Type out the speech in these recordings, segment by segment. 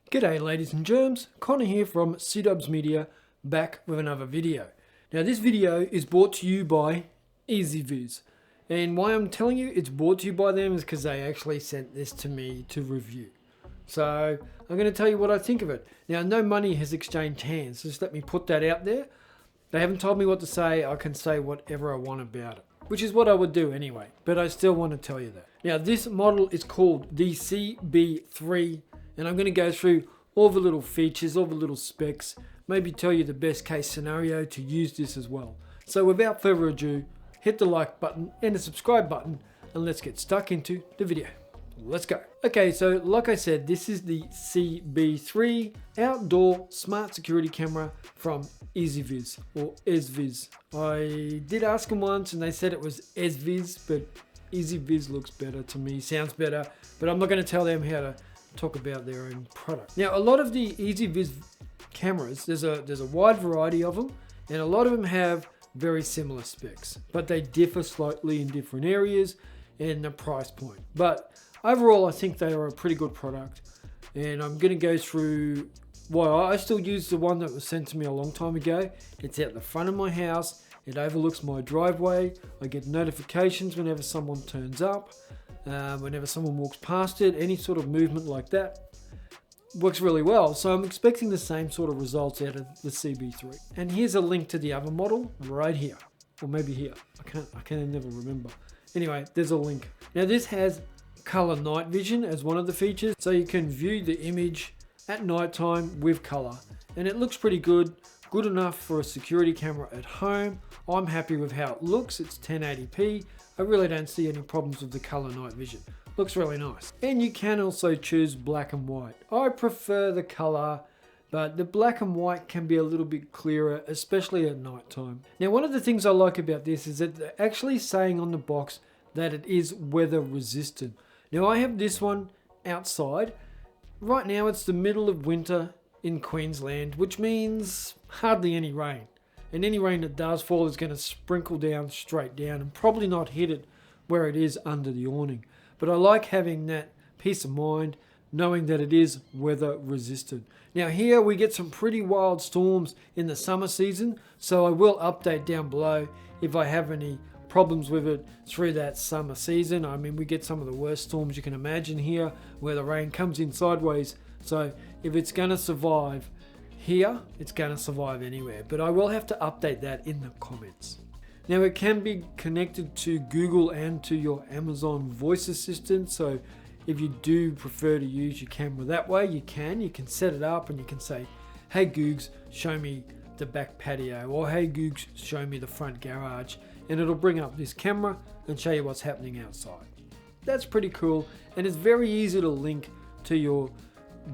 G'day ladies and germs, Conor here from CB3 Media, back with another video. Now this video is brought to you by EZVIZ, and why I'm telling you it's brought to you by them is because they actually sent this to me to review. So I'm going to tell you what I think of it. Now no money has exchanged hands, just let me put that out there. They haven't told me what to say, I can say whatever I want about it, which is what I would do anyway, but I still want to tell you that. Now this model is called the CB3, and I'm going to go through all the little features, all the little specs, maybe tell you the best case scenario to use this as well. So without further ado, hit the like button and the subscribe button, and let's get stuck into the video. Let's go. Okay, so like I said, this is the CB3 outdoor smart security camera from EZVIZ or EZVIZ. I did ask them once and they said it was EZVIZ, but EZVIZ looks better to me, sounds better, but I'm not going to tell them how to talk about their own product. Now a lot of the EZVIZ cameras, there's a wide variety of them, and a lot of them have very similar specs, but they differ slightly in different areas and the price point. But overall I think they are a pretty good product, and I'm going to go through why I still use the one that was sent to me a long time ago. It's at the front of my house, it overlooks my driveway, I get notifications whenever someone turns up. Whenever someone walks past it, any sort of movement like that works really well. So I'm expecting the same sort of results out of the CB3. And here's a link to the other model right here, or maybe here. I can never remember. Anyway, there's a link. Now this has color night vision as one of the features, so you can view the image at nighttime with color, and it looks pretty good. Good enough for a security camera at home. I'm happy with how it looks. It's 1080p. I really don't see any problems with the color night vision. Looks really nice. And you can also choose black and white. I prefer the color, but the black and white can be a little bit clearer, especially at night time. Now one of the things I like about this is that they're actually saying on the box that it is weather resistant. Now I have this one outside. Right now it's the middle of winter in Queensland, which means hardly any rain. And any rain that does fall is going to sprinkle down straight down and probably not hit it where it is under the awning. But I like having that peace of mind knowing that it is weather resistant. Now here we get some pretty wild storms in the summer season, so I will update down below if I have any problems with it through that summer season. I mean, we get some of the worst storms you can imagine here where the rain comes in sideways. So if it's going to survive here, it's going to survive anywhere, but I will have to update that in the comments. Now it can be connected to Google and to your Amazon voice assistant, so if you do prefer to use your camera that way, you can set it up and you can say, hey Googs, show me the back patio, or hey Googs, show me the front garage, and it'll bring up this camera and show you what's happening outside. That's pretty cool, and it's very easy to link to your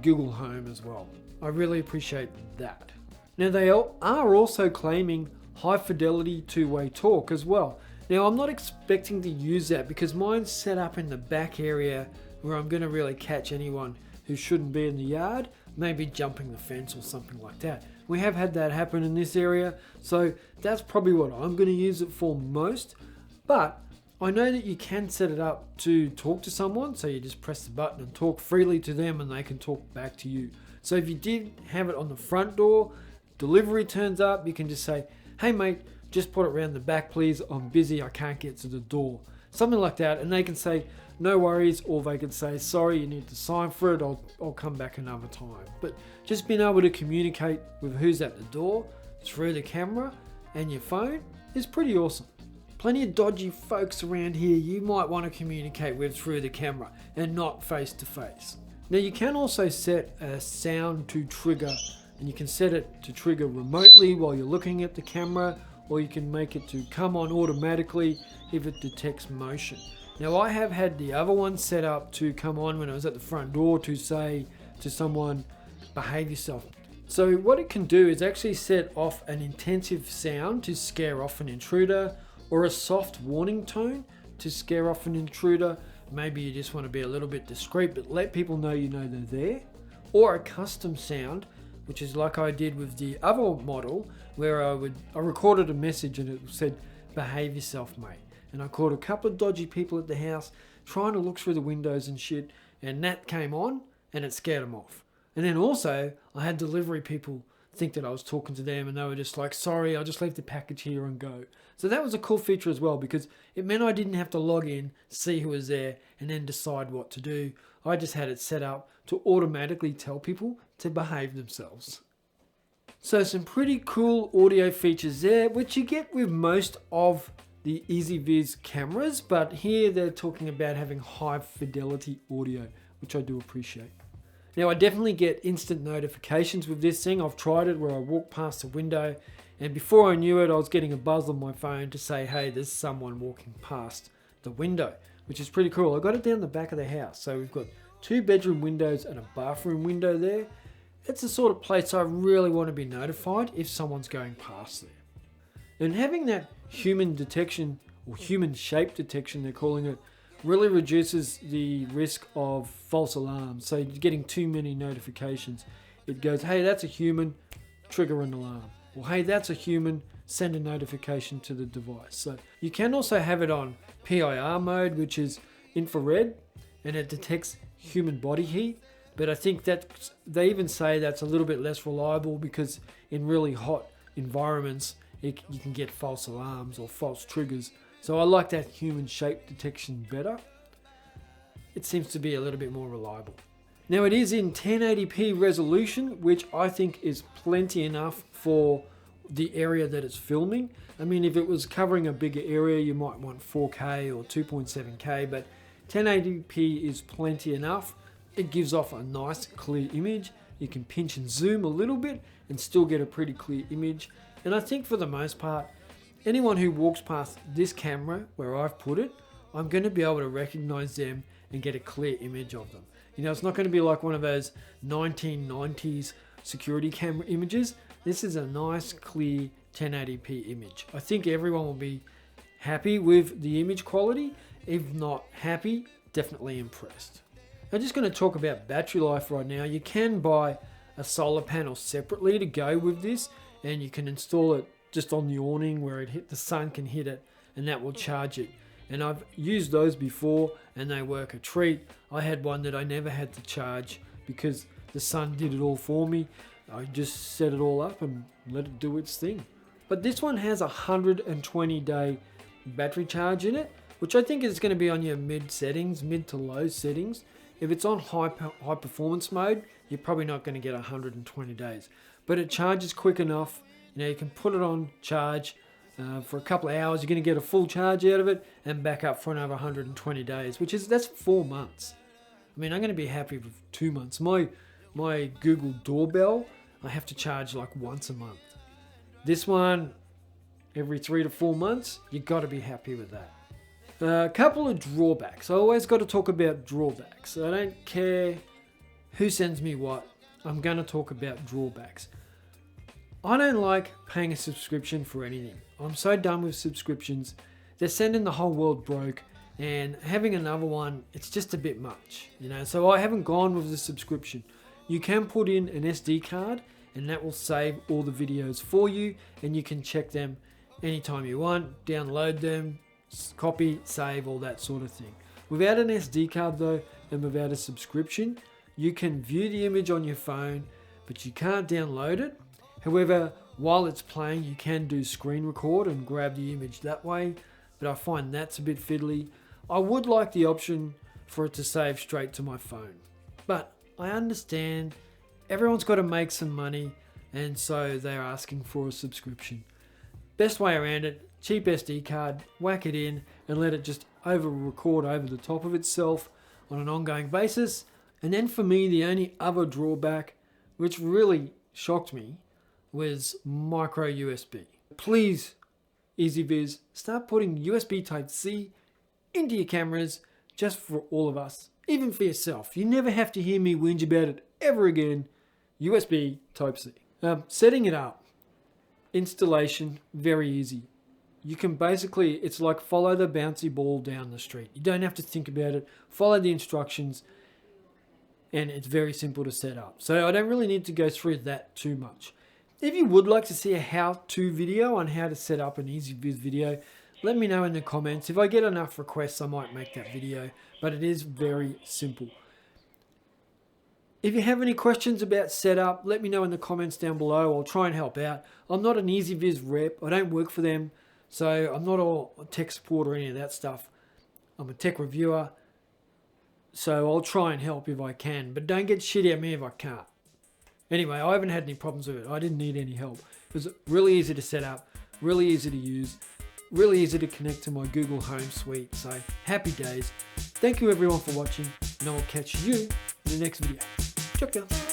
Google Home as well. I really appreciate that. Now they are also claiming high fidelity two-way talk as well. Now I'm not expecting to use that because mine's set up in the back area where I'm going to really catch anyone who shouldn't be in the yard, maybe jumping the fence or something like that. We have had that happen in this area, so that's probably what I'm going to use it for most. But I know that you can set it up to talk to someone, so you just press the button and talk freely to them and they can talk back to you. So if you did have it on the front door, delivery turns up, you can just say, hey mate, just put it around the back please, I'm busy, I can't get to the door. Something like that, and they can say, no worries, or they can say, sorry, you need to sign for it, I'll come back another time. But just being able to communicate with who's at the door through the camera and your phone is pretty awesome. Plenty of dodgy folks around here you might want to communicate with through the camera and not face to face. Now you can also set a sound to trigger, and you can set it to trigger remotely while you're looking at the camera, or you can make it to come on automatically if it detects motion. Now I have had the other one set up to come on when I was at the front door to say to someone, behave yourself. So what it can do is actually set off an intensive sound to scare off an intruder, or a soft warning tone to scare off an intruder. Maybe you just want to be a little bit discreet but let people know you know they're there. Or a custom sound, which is like I did with the other model, where I recorded a message and it said, behave yourself mate. And I caught a couple of dodgy people at the house trying to look through the windows and shit, and that came on and it scared them off. And then also, I had delivery people think that I was talking to them and they were just like, sorry, I'll just leave the package here and go. So that was a cool feature as well, because it meant I didn't have to log in, see who was there, and then decide what to do. I just had it set up to automatically tell people to behave themselves. So some pretty cool audio features there, which you get with most of the EZVIZ cameras, but here they're talking about having high fidelity audio, which I do appreciate. Now I definitely get instant notifications with this thing. I've tried it where I walk past a window and before I knew it, I was getting a buzz on my phone to say, hey, there's someone walking past the window, which is pretty cool. I got it down the back of the house. So we've got 2 bedroom windows and a bathroom window there. It's the sort of place I really want to be notified if someone's going past there. And having that human detection, or human shape detection they're calling it, really reduces the risk of false alarms. So you're getting too many notifications. It goes, hey, that's a human, trigger an alarm. Or hey, that's a human, send a notification to the device. So you can also have it on PIR mode, which is infrared, and it detects human body heat. But I think that they even say that's a little bit less reliable because in really hot environments, you can get false alarms or false triggers. So I like that human shape detection better. It seems to be a little bit more reliable. Now it is in 1080p resolution, which I think is plenty enough for the area that it's filming. I mean, if it was covering a bigger area, you might want 4K or 2.7K, but 1080p is plenty enough. It gives off a nice clear image. You can pinch and zoom a little bit and still get a pretty clear image. And I think for the most part, anyone who walks past this camera where I've put it, I'm going to be able to recognize them and get a clear image of them. You know, it's not going to be like one of those 1990s security camera images. This is a nice, clear 1080p image. I think everyone will be happy with the image quality. If not happy, definitely impressed. I'm just going to talk about battery life right now. You can buy a solar panel separately to go with this, and you can install it just on the awning where the sun can hit it, and that will charge it. And I've used those before and they work a treat. I had one that I never had to charge because the sun did it all for me. I just set it all up and let it do its thing. But this one has a 120-day battery charge in it, which I think is going to be on your mid to low settings. If it's on high performance mode, you're probably not going to get 120 days. But it charges quick enough. You know, you can put it on charge for a couple of hours. You're going to get a full charge out of it and back up for another 120 days, that's 4 months. I mean, I'm going to be happy with 2 months. My Google doorbell, I have to charge like once a month. This one, every 3 to 4 months, you've got to be happy with that. A couple of drawbacks. I always got to talk about drawbacks. I don't care who sends me what. I'm going to talk about drawbacks. I don't like paying a subscription for anything. I'm so done with subscriptions. They're sending the whole world broke, and having another one, it's just a bit much, you know. So I haven't gone with the subscription. You can put in an SD card, and that will save all the videos for you, and you can check them anytime you want, download them, copy, save, all that sort of thing. Without an SD card though, and without a subscription, you can view the image on your phone, but you can't download it. However, while it's playing, you can do screen record and grab the image that way, but I find that's a bit fiddly. I would like the option for it to save straight to my phone, but I understand everyone's got to make some money, and so they're asking for a subscription. Best way around it, cheap SD card, whack it in and let it just record over the top of itself on an ongoing basis. And then for me, the only other drawback, which really shocked me, was micro USB. Please, EZVIZ, start putting USB Type-C into your cameras just for all of us, even for yourself. You never have to hear me whinge about it ever again. USB Type-C. Setting it up, installation, very easy. You can basically, it's like follow the bouncy ball down the street. You don't have to think about it. Follow the instructions, and it's very simple to set up. So I don't really need to go through that too much. If you would like to see a how-to video on how to set up an EZVIZ video, let me know in the comments. If I get enough requests, I might make that video, but it is very simple. If you have any questions about setup, let me know in the comments down below. I'll try and help out. I'm not an EZVIZ rep. I don't work for them. So I'm not a tech support or any of that stuff. I'm a tech reviewer. So I'll try and help if I can. But don't get shit at me if I can't. Anyway, I haven't had any problems with it. I didn't need any help. It was really easy to set up, really easy to use, really easy to connect to my Google Home suite. So happy days. Thank you everyone for watching, and I will catch you in the next video. Ciao, ciao.